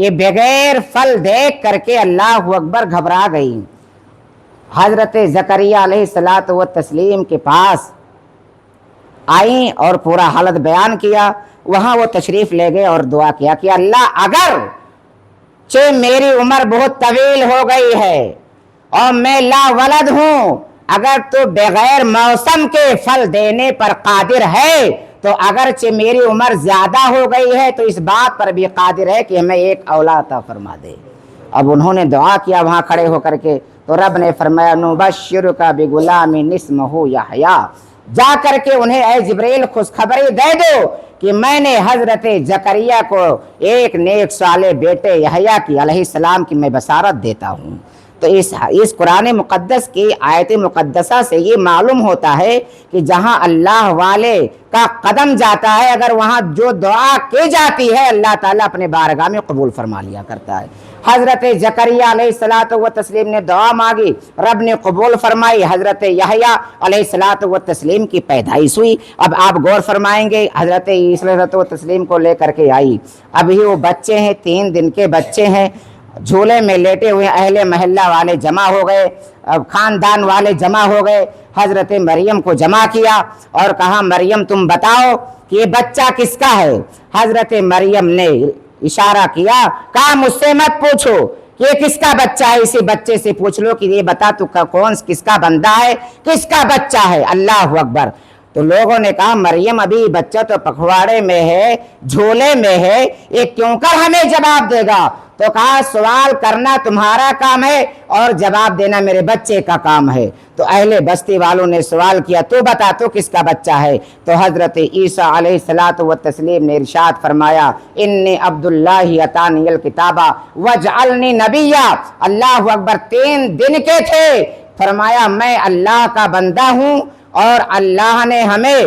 یہ بغیر پھل دیکھ کر کے اللہ اکبر گھبرا گئی۔ حضرت زکریہ علیہ الصلوۃ والتسلیم کے پاس آئیں اور پورا حالت بیان کیا۔ وہاں وہ تشریف لے گئے اور دعا کیا کہ اللہ اگر میری عمر بہت طویل ہو گئی ہے اور میں لا ولد ہوں، اگر تو بغیر موسم کے پھل دینے پر قادر ہے تو اگرچہ میری عمر زیادہ ہو گئی ہے تو اس بات پر بھی قادر ہے کہ ہمیں ایک اولاد عطا فرما دے۔ اب انہوں نے دعا کیا وہاں کھڑے ہو کر کے، تو رب نے فرمایا نبشرک بغلام اسمہ یحییٰ، جا کر کے انہیں اے جبریل خوشخبری دے دو کہ میں نے حضرت زکریا کو ایک نیک صالح بیٹے یحییٰ کی علیہ السلام کی میں بشارت دیتا ہوں۔ تو اس قرآن مقدس کی آیت مقدسہ سے یہ معلوم ہوتا ہے کہ جہاں اللہ والے کا قدم جاتا ہے، اگر وہاں جو دعا کی جاتی ہے اللہ تعالیٰ اپنے بارگاہ میں قبول فرما لیا کرتا ہے۔ حضرت زکریا علیہ الصلوۃ والتسلیم نے دعا مانگی، رب نے قبول فرمائی، حضرت یحییٰ علیہ الصلوۃ والتسلیم کی پیدائش ہوئی۔ اب آپ غور فرمائیں گے، حضرت عیسیٰ علیہ الصلوۃ والتسلیم کو لے کر کے آئی، ابھی وہ بچے ہیں، 3 دن کے بچے ہیں، جھولے میں لیٹے ہوئے، اہل محلہ والے جمع ہو گئے، خاندان والے جمع ہو گئے، حضرت مریم کو جمع کیا اور کہا مریم تم بتاؤ کہ یہ بچہ کس کا ہے؟ حضرت مریم نے اشارہ کیا، کہا مجھ سے مت پوچھو کہ یہ کس کا بچہ ہے، اسی بچے سے پوچھ لو کہ یہ بتا تو کون کس کا بندہ ہے، کس کا بچہ ہے۔ اللہ اکبر۔ تو لوگوں نے کہا مریم ابھی بچہ تو پکھواڑے میں ہے، جھولے میں ہے، یہ کیوں کر ہمیں جواب دے گا؟ تو کہا سوال کرنا تمہارا کام ہے اور جواب دینا میرے بچے کا کام ہے۔ تو اہل بستی والوں نے سوال کیا تو بتا تو کس کا بچہ ہے؟ تو حضرت عیسیٰ علیہ الصلوۃ والتسلیم نے ارشاد فرمایا انی عبد اللہ اتانی الکتاب وجعلنی نبیا۔ اللہ اکبر، 3 دن کے تھے، فرمایا میں اللہ کا بندہ ہوں اور اللہ نے ہمیں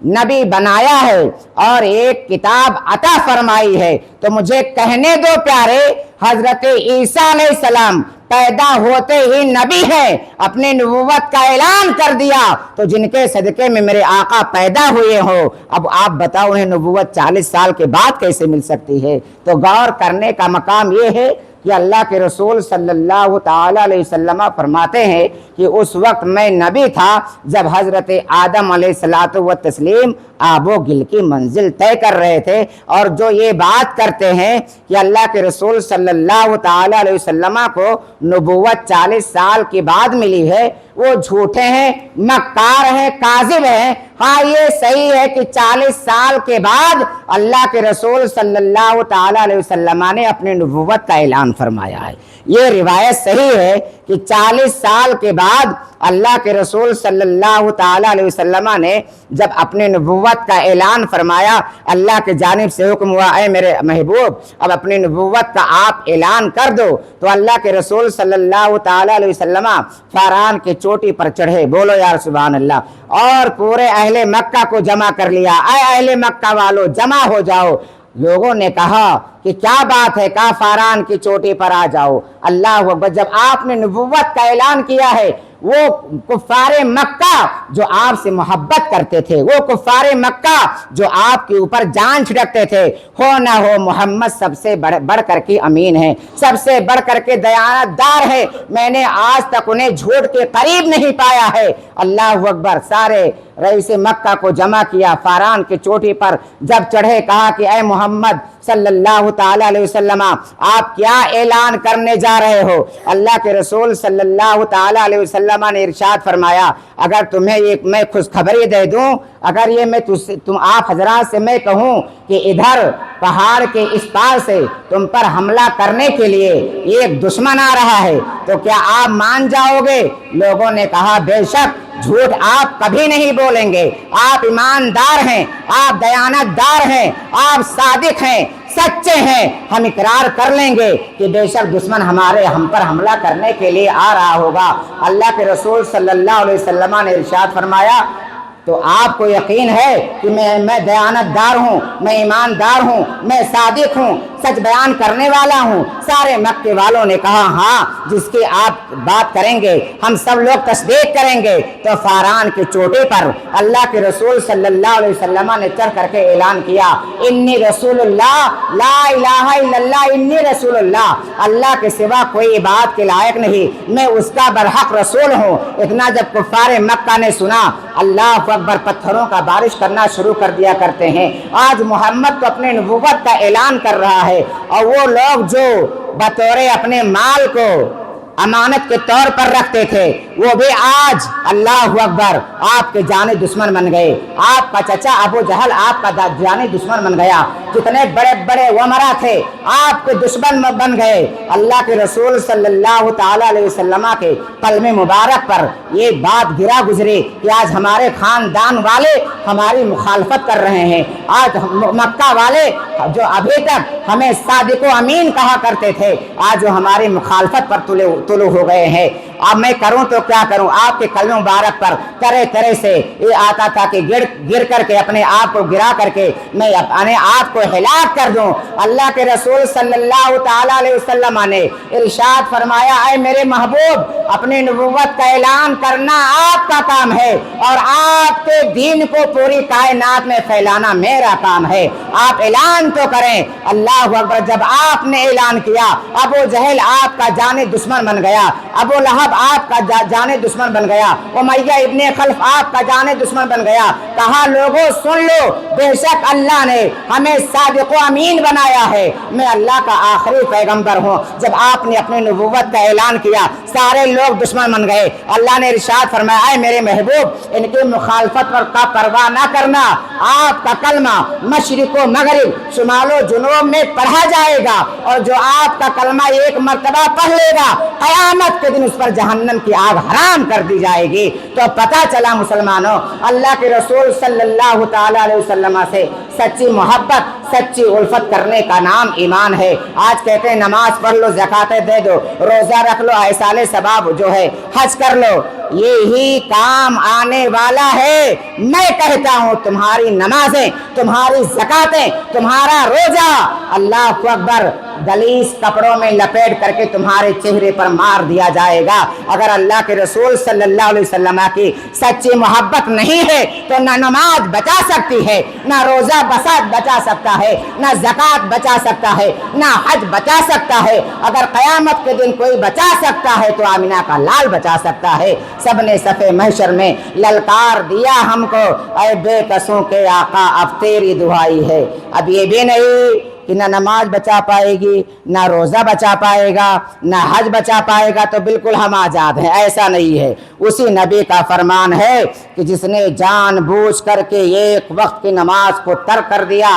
نبی بنایا ہے اور ایک کتاب عطا فرمائی ہے۔ تو مجھے کہنے دو پیارے، حضرت عیسیٰ علیہ السلام پیدا ہوتے ہی نبی ہیں، اپنے نبوت کا اعلان کر دیا، تو جن کے صدقے میں میرے آقا پیدا ہوئے ہوں، اب آپ بتاؤ انہیں نبوت 40 سال کے بعد کیسے مل سکتی ہے؟ تو غور کرنے کا مقام یہ ہے کہ اللہ کے رسول صلی اللہ تعالیٰ علیہ وسلم فرماتے ہیں کہ اس وقت میں نبی تھا جب حضرت آدم علیہ الصلوۃ والتسلیم آب و گل کی منزل طے کر رہے تھے، اور جو یہ بات کرتے ہیں کہ اللہ کے رسول صلی اللہ تعالیٰ علیہ وسلم کو نبوت 40 سال کے بعد ملی ہے، وہ جھوٹے ہیں، مکار ہیں، کاذب ہیں۔ ہاں یہ صحیح ہے کہ 40 سال کے بعد اللہ کے رسول صلی اللہ تعالیٰ علیہ وسلم نے اپنے نبوت کا اعلان فرمایا ہے، یہ روایت صحیح ہے کہ 40 سال کے بعد اللہ کے رسول صلی اللہ تعالیٰ علیہ وسلم نے جب اپنے نبوت کا اعلان فرمایا، اللہ کے جانب سے حکم ہوا اے میرے محبوب اب اپنی نبوت کا آپ اعلان کر دو، تو اللہ کے رسول صلی اللہ تعالیٰ علیہ وسلم فاران کے چوٹی پر چڑھے، بولو یا سبحان اللہ، اور پورے اہل مکہ کو جمع کر لیا، اے اہل مکہ والو جمع ہو جاؤ۔ لوگوں نے کہا کہ کیا بات ہے؟ کہا فاران کی چوٹی پر آ جاؤ۔ اللہ اکبر، جب آپ نے نبوت کا اعلان کیا ہے، وہ کفار مکہ جو آپ سے محبت کرتے تھے، وہ کفار مکہ جو آپ کے اوپر جان چھڑکتے تھے، ہو نہ ہو محمد سب سے بڑھ کر کے امین ہے، سب سے بڑھ کر کے دیانت دار ہے، میں نے آج تک انہیں جھوٹ کے قریب نہیں پایا ہے۔ اللہ اکبر، سارے رئیس مکہ کو جمع کیا، فاران کی چوٹی پر جب چڑھے کہا کہ اے محمد صلی اللہ تعالیٰ علیہ وسلم آپ کیا اعلان کرنے جا رہے ہو؟ اللہ کے رسول صلی اللہ تعالیٰ علیہ وسلم نے ارشاد فرمایا اگر تمہیں یہ میں خوشخبری دے دوں، اگر یہ میں تم آپ حضرات سے میں کہوں کہ ادھر پہاڑ کے اس پار سے تم پر حملہ کرنے کے لیے ایک دشمن آ رہا ہے تو کیا آپ مان جاؤ گے؟ لوگوں نے کہا بے شک، جھوٹ آپ کبھی نہیں بولیں گے، آپ ایماندار ہیں، آپ دیانت دار ہیں، آپ صادق ہیں، سچے ہیں، ہم اقرار کر لیں گے کہ بے شک دشمن ہم پر حملہ کرنے کے لیے آ رہا ہوگا۔ اللہ کے رسول صلی اللہ علیہ وسلم نے ارشاد فرمایا تو آپ کو یقین ہے کہ میں دیانتدار ہوں، میں ایماندار ہوں، میں صادق ہوں، سچ بیان کرنے والا ہوں؟ سارے مکے والوں نے کہا ہاں، جس کی آپ بات کریں گے ہم سب لوگ تصدیق کریں گے۔ تو فاران کی چوٹی پر اللہ کے رسول صلی اللہ علیہ وسلم نے چڑھ کر کے اعلان کیا، انی رسول اللہ، لا الہ الا اللہ، انی رسول اللہ، اللہ کے سوا کوئی عبادت کے لائق نہیں، میں اس کا برحق رسول ہوں۔ اتنا جب کفار مکہ نے سنا، اللہ اکبر، پتھروں کا بارش کرنا شروع کر دیا کرتے ہیں۔ آج محمد تو اپنے نبوت کا اعلان کر رہا ہے، اور وہ لوگ جو بطور اپنے مال کو امانت کے طور پر رکھتے تھے، وہ بھی آج اللہ اکبر آپ کے جانی دشمن بن گئے۔ آپ کا چچا ابو جہل آپ کا جانی دشمن بن گیا، جتنے بڑے بڑے ومرا تھے آپ کے دشمن بن گئے۔ اللہ کے رسول صلی اللہ تعالی علیہ وسلم کے قلم مبارک پر یہ بات گرا گزری کہ آج ہمارے خاندان والے ہماری مخالفت کر رہے ہیں۔ آج مکہ والے جو ابھی تک ہمیں صادق و امین کہا کرتے تھے، آج جو ہماری مخالفت پر طلوع ہو گئے ہیں۔ اب میں کروں تو کیا کروں؟ آپ کے کلمہ مبارک پر طرح طرح سے یہ آتا تھا کہ گر کر کے اپنے آپ کو گرا کر کے میں اپنے آپ کو ہلاک کر دوں۔ اللہ کے رسول صلی اللہ تعالی علیہ وسلم نے ارشاد فرمایا، اے میرے محبوب، اپنی نبوت کا اعلان کرنا آپ کا کام ہے، اور آپ کے دین کو پوری کائنات میں پھیلانا میرا کام ہے۔ آپ اعلان تو کریں۔ اللہ اکبر، جب آپ نے اعلان کیا، ابو جہل آپ کا جانی دشمن بن گیا، ابو لہب آپ کا جانی دشمن بن گیا، امیہ ابن خلف آپ کا جانی دشمن بن گیا۔ کہا لوگوں سن لو، بے شک اللہ نے ہمیں صادق و امین بنایا ہے، میں اللہ کا آخری پیغمبر ہوں۔ جب آپ نے اپنی نبوت کا اعلان کیا، سارے لوگ دشمن بن گئے۔ اللہ نے ارشاد فرمایا، اے میرے محبوب، ان کی مخالفت پر کا پرواہ نہ کرنا، آپ کا کلمہ مشرق و مغرب، شمال و جنوب میں پڑھا جائے گا، اور جو آپ کا کلمہ ایک مرتبہ پڑھ لے گا، قیامت کے دن اس پر جہنم کی آگ حرام کر دی جائے گی۔ تو پتہ چلا مسلمانوں، اللہ کے رسول صلی اللہ تعالی علیہ وسلم سے سچی محبت، سچی الفت کرنے کا نام ایمان ہے۔ آج کہتے ہیں نماز پڑھ لو، زکاتیں دے دو، روزہ رکھ لو، ایصال ثواب جو ہے حج کر لو، یہی کام آنے والا ہے۔ میں کہتا ہوں تمہاری نمازیں، تمہاری زکاتیں، تمہارا روزہ اللہ اکبر گلیس کپڑوں میں لپیٹ کر کے تمہارے چہرے پر مار دیا جائے گا۔ اگر اللہ کے رسول صلی اللہ علیہ وسلم کی سچی محبت نہیں ہے تو نہ نماز بچا سکتی ہے، نہ روزہ بچا سکتا ہے، نہ زکات بچا سکتا ہے، نہ حج بچا سکتا ہے۔ اگر قیامت کے دن کوئی بچا سکتا ہے تو آمینہ کا لال بچا سکتا ہے۔ سب نے صف محشر میں للکار دیا ہم کو، اے بے کسوں کے آقا اب تیری دعائی ہے۔ اب یہ بھی نہیں کہ نہ نماز بچا پائے گی، نہ روزہ بچا پائے گا، نہ حج بچا پائے گا تو بالکل ہم آزاد ہیں، ایسا نہیں ہے۔ اسی نبی کا فرمان ہے کہ جس نے جان بوجھ کر کے ایک وقت کی نماز کو ترک کر دیا،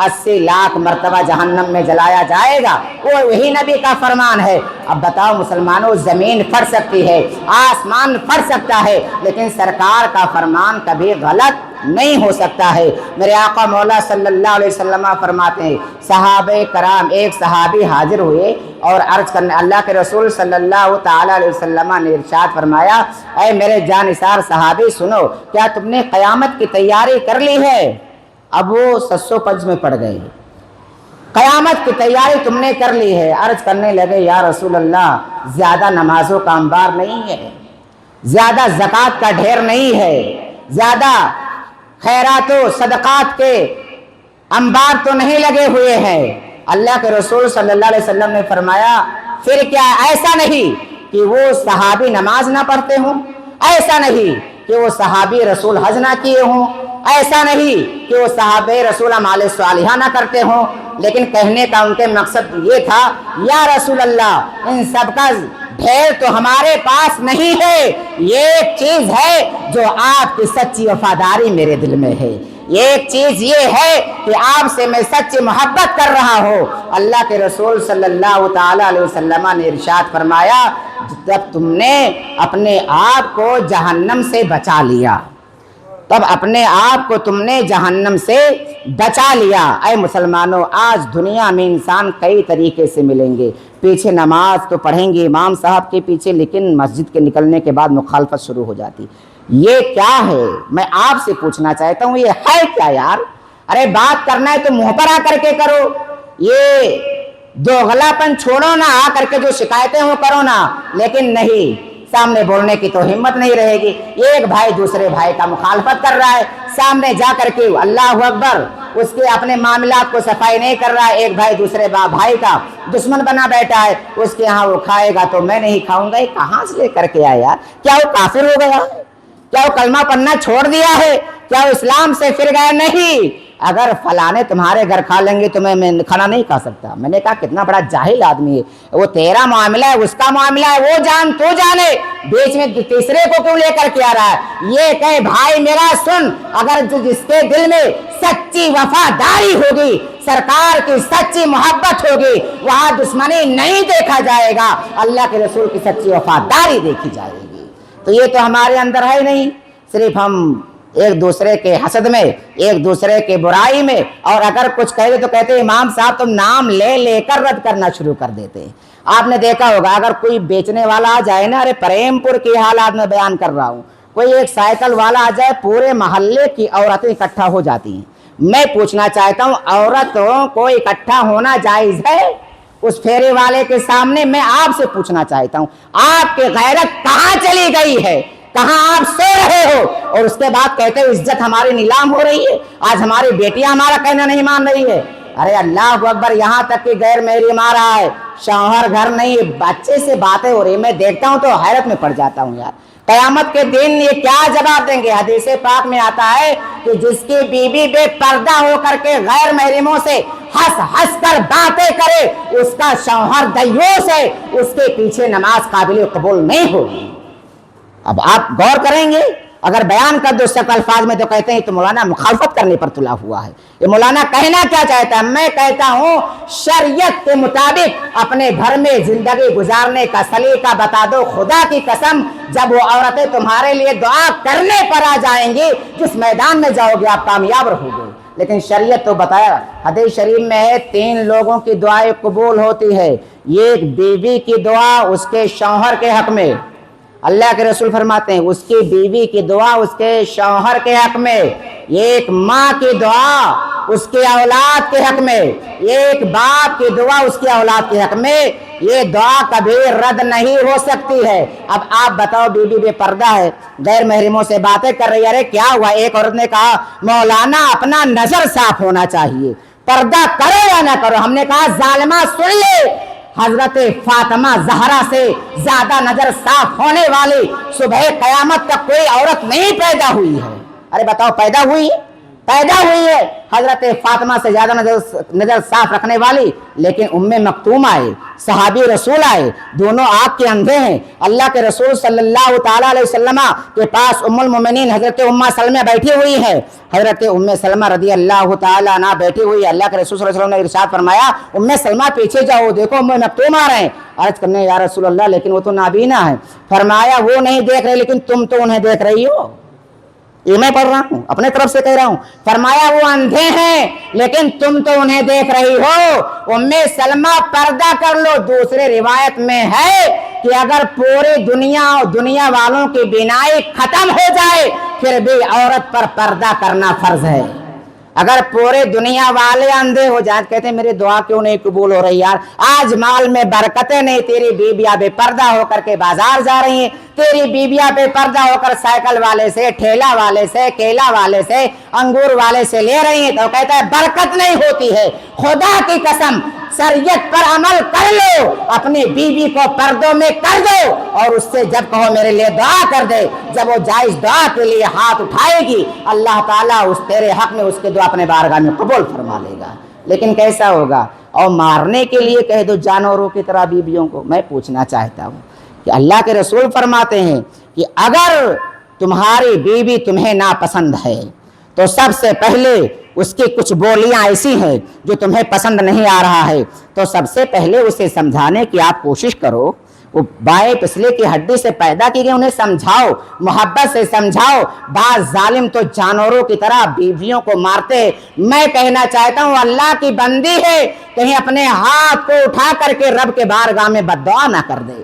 80 لاکھ مرتبہ جہنم میں جلایا جائے گا۔ وہ وہی نبی کا فرمان ہے۔ اب بتاؤ مسلمانوں، زمین پھٹ سکتی ہے، آسمان پھٹ سکتا ہے، لیکن سرکار کا فرمان کبھی غلط نہیں ہو سکتا ہے۔ میرے آقا مولا صلی اللہ علیہ وسلم فرماتے ہیں، صحابہ کرام، ایک صحابی حاضر ہوئے اور عرض کرنے، اللہ کے رسول صلی اللہ تعالی علیہ وسلم نے ارشاد فرمایا، اے میرے جانثار صحابی سنو، کیا تم نے قیامت کی تیاری کر لی ہے؟ اب وہ سسو پنج میں پڑ گئے، قیامت کی تیاری تم نے کر لی ہے؟ عرض کرنے لگے، یا رسول اللہ، زیادہ نمازوں کا انبار نہیں ہے، زیادہ زکوٰۃ کا ڈھیر نہیں ہے، زیادہ خیرات و صدقات کے انبار تو نہیں لگے ہوئے ہیں۔ اللہ کے رسول صلی اللہ علیہ وسلم نے فرمایا، پھر کیا ایسا نہیں کہ وہ صحابی نماز نہ پڑھتے ہوں، ایسا نہیں کہ وہ صحابی رسول حج نہ کیے ہوں، ایسا نہیں کہ وہ صحابہ رسول اعمال صالحہ نہ کرتے ہوں، لیکن کہنے کا ان کے مقصد یہ تھا، یا رسول اللہ، ان سب کا ڈھیر تو ہمارے پاس نہیں ہے، یہ ایک چیز ہے جو آپ کی سچی وفاداری میرے دل میں ہے، ایک چیز یہ ہے کہ آپ سے میں سچی محبت کر رہا ہوں۔ اللہ کے رسول صلی اللہ تعالی علیہ وسلم نے ارشاد فرمایا، جب تم نے اپنے آپ کو جہنم سے بچا لیا، تب اپنے آپ کو تم نے جہنم سے بچا لیا۔ اے مسلمانوں، آج دنیا میں انسان کئی طریقے سے ملیں گے، پیچھے نماز تو پڑھیں گے امام صاحب کے پیچھے، لیکن مسجد کے نکلنے کے بعد مخالفت شروع ہو جاتی۔ یہ کیا ہے؟ میں آپ سے پوچھنا چاہتا ہوں یہ ہے کیا یار؟ ارے بات کرنا ہے تو منہ پر آ کر کے کرو، یہ دوغلاپن چھوڑو نا، آ کر کے جو شکایتیں ہو کرو نا، لیکن نہیں، سامنے بولنے کی تو ہمت نہیں رہے گی۔ ایک بھائی دوسرے بھائی کا مخالفت کر رہا ہے، سامنے جا کر کے اللہ اکبر اس کے اپنے معاملات کو صفائی نہیں کر رہا ہے، ایک بھائی دوسرے بھائی کا دشمن بنا بیٹھا ہے، اس کے ہاں وہ کھائے گا تو میں نہیں کھاؤں گا۔ یہ کہاں سے لے کر کے آیا یار؟ کیا وہ کافر ہو گیا ہے؟ کیا وہ کلمہ پڑھنا چھوڑ دیا ہے؟ کیا وہ اسلام سے پھر گیا؟ نہیں، اگر فلانے تمہارے گھر کھا لیں گے تو میں کھانا نہیں کھا سکتا۔ میں نے کہا کتنا بڑا جاہل آدمی ہے، وہ تیرا معاملہ ہے، اس کا معاملہ ہے، وہ جان تو جانے، بیچ میں تیسرے کو کیوں لے کر کے آ رہا ہے؟ یہ کہ بھائی میرا سن، اگر جس کے دل میں سچی وفاداری ہوگی، سرکار کی سچی محبت ہوگی، وہاں دشمنی نہیں دیکھا جائے گا، اللہ کے رسول کی سچی وفاداری دیکھی جائے گی۔ تو یہ تو ہمارے اندر ہے نہیں، صرف ہم ایک دوسرے کے حسد میں، ایک دوسرے کے برائی میں، اور اگر کچھ کہے تو کہتے امام صاحب تم نام لے لے کر رد کرنا شروع کر دیتے ہیں۔ آپ نے دیکھا ہوگا اگر کوئی بیچنے والا آ جائے نا، ارے پریم پور کی حالات میں بیان کر رہا ہوں، کوئی ایک سائیکل والا آ جائے، پورے محلے کی عورتیں اکٹھا ہو جاتی ہیں۔ میں پوچھنا چاہتا ہوں عورتوں کو اکٹھا ہونا جائز ہے اس پھیرے والے کے سامنے؟ میں آپ سے پوچھنا چاہتا ہوں آپ کی غیرت کہاں چلی گئی ہے؟ کہاں آپ سو رہے ہو؟ اور اس کے بعد کہتے ہیں عزت ہماری نیلام ہو رہی ہے، آج ہماری بیٹیاں ہمارا کہنا نہیں مان رہی ہے۔ ارے اللہ اکبر، یہاں تک کہ غیر محرم آ رہا ہے، شوہر گھر نہیں، بچے سے باتیں ہو رہی، میں دیکھتا ہوں تو حیرت میں پڑ جاتا ہوں یار۔ قیامت کے دن یہ کیا جواب دیں گے؟ حدیث پاک میں آتا ہے کہ جس کی بیوی بے پردہ ہو کر کے غیر محرموں سے ہنس ہنس کر باتیں کرے، اس کا شوہر دیوس ہے، اس کے پیچھے نماز قابل قبول نہیں ہوگی۔ اب آپ غور کریں گے، اگر بیان کر دو سخت الفاظ میں تو کہتے ہیں تو مولانا مخالفت کرنے پر تلا ہوا ہے۔ یہ مولانا کہنا کیا چاہتا ہے؟ میں کہتا ہوں شریعت کے مطابق اپنے گھر میں زندگی گزارنے کا سلیقہ بتا دو، خدا کی قسم جب وہ عورتیں تمہارے لیے دعا کرنے پر آ جائیں گی، جس میدان میں جاؤ گے آپ کامیاب رہو گے۔ لیکن شریعت تو بتایا، حدیث شریف میں ہے 3 لوگوں کی دعائیں قبول ہوتی ہے، ایک بیوی کی دعا اس کے شوہر کے حق میں، اللہ کے رسول فرماتے ہیں اس کی بیوی کی دعا اس کے شوہر کے حق میں، ایک ماں کی دعا اس کے اولاد کے حق میں، ایک باپ کی دعا اس کے اولاد کے حق میں، یہ دعا کبھی رد نہیں ہو سکتی ہے۔ اب آپ بتاؤ، بیوی بے پردہ ہے، غیر محرموں سے باتیں کر رہی ہے، ارے کیا ہوا؟ ایک عورت نے کہا مولانا اپنا نظر صاف ہونا چاہیے، پردہ کرو یا نہ کرو۔ ہم نے کہا ظالمہ سن لے، حضرت فاطمہ زہرا سے زیادہ نظر صاف ہونے والی صبح قیامت تک کوئی عورت نہیں پیدا ہوئی ہے۔ ارے بتاؤ، پیدا ہوئی ہے حضرت فاطمہ سے زیادہ نظر صاف رکھنے والی، لیکن ام مکتوم آئے، صحابی رسول آئے، دونوں آنکھ کے اندھے ہیں، اللہ کے رسول صلی اللہ تعالیٰ علیہ وسلم کے پاس ام المومنین حضرت ام سلمہ بیٹھی ہوئی ہے، حضرت ام سلمہ رضی اللہ تعالیٰ عنہ بیٹھی ہوئی، اللہ کے رسول صلی اللہ علیہ وسلم نے ارشاد فرمایا ام سلمہ پیچھے جاؤ، دیکھو ام مکتوم آ رہے ہیں۔ عرض کرنے یا رسول اللہ لیکن وہ تو نابینا ہے۔ فرمایا وہ نہیں دیکھ رہے لیکن تم تو انہیں دیکھ رہی ہو۔ یہ میں پڑھ رہا ہوں، اپنے طرف سے کہہ رہا ہوں۔ فرمایا وہ اندھے ہیں لیکن تم تو انہیں دیکھ رہی ہو۔ ام سلمہ پردہ کر لو۔ دوسرے روایت میں ہے کہ اگر پوری دنیا والوں کی بینائی ختم ہو جائے پھر بھی عورت پر پردہ کرنا فرض ہے۔ اگر پورے دنیا والے اندھے ہو جائیں، کہتے ہیں میری دعا کیوں نہیں قبول ہو رہی یار؟ آج مال میں برکتیں نہیں، تیری بیویاں بے پردہ ہو کر کے بازار جا رہی ہیں، تیری بیویاں بے پردہ ہو کر سائیکل والے سے، ٹھیلا والے سے، کیلا والے سے، انگور والے سے لے رہی ہیں، تو کہتا ہے برکت نہیں ہوتی ہے۔ خدا کی قسم شریعت پر عمل کر لو، اپنی بیوی کو پردوں میں کر دو، اور اس سے جب کہو میرے لیے دعا کر دے، جب وہ جائز دعا کے لیے ہاتھ اٹھائے گی، اللہ تعالیٰ اس تیرے حق میں اس کے دعا اپنے بارگاہ میں قبول فرما لے گا۔ لیکن کیسا ہوگا؟ اور مارنے کے لیے کہہ دو جانوروں کی طرح بیویوں کو۔ میں پوچھنا چاہتا ہوں کہ اللہ کے رسول فرماتے ہیں کہ اگر تمہاری بیوی تمہیں ناپسند ہے تو سب سے پہلے اس کی کچھ بولیاں ایسی ہیں جو تمہیں پسند نہیں آ رہا ہے، تو سب سے پہلے اسے سمجھانے کی آپ کوشش کرو۔ وہ بائیں پسلے کی ہڈی سے پیدا کی گئی، انہیں سمجھاؤ، محبت سے سمجھاؤ۔ بعض ظالم تو جانوروں کی طرح بیویوں کو مارتے ہیں۔ میں کہنا چاہتا ہوں اللہ کی بندی ہے، کہیں اپنے ہاتھ کو اٹھا کر کے رب کے بارگاہ میں بد دعا نہ کر دے،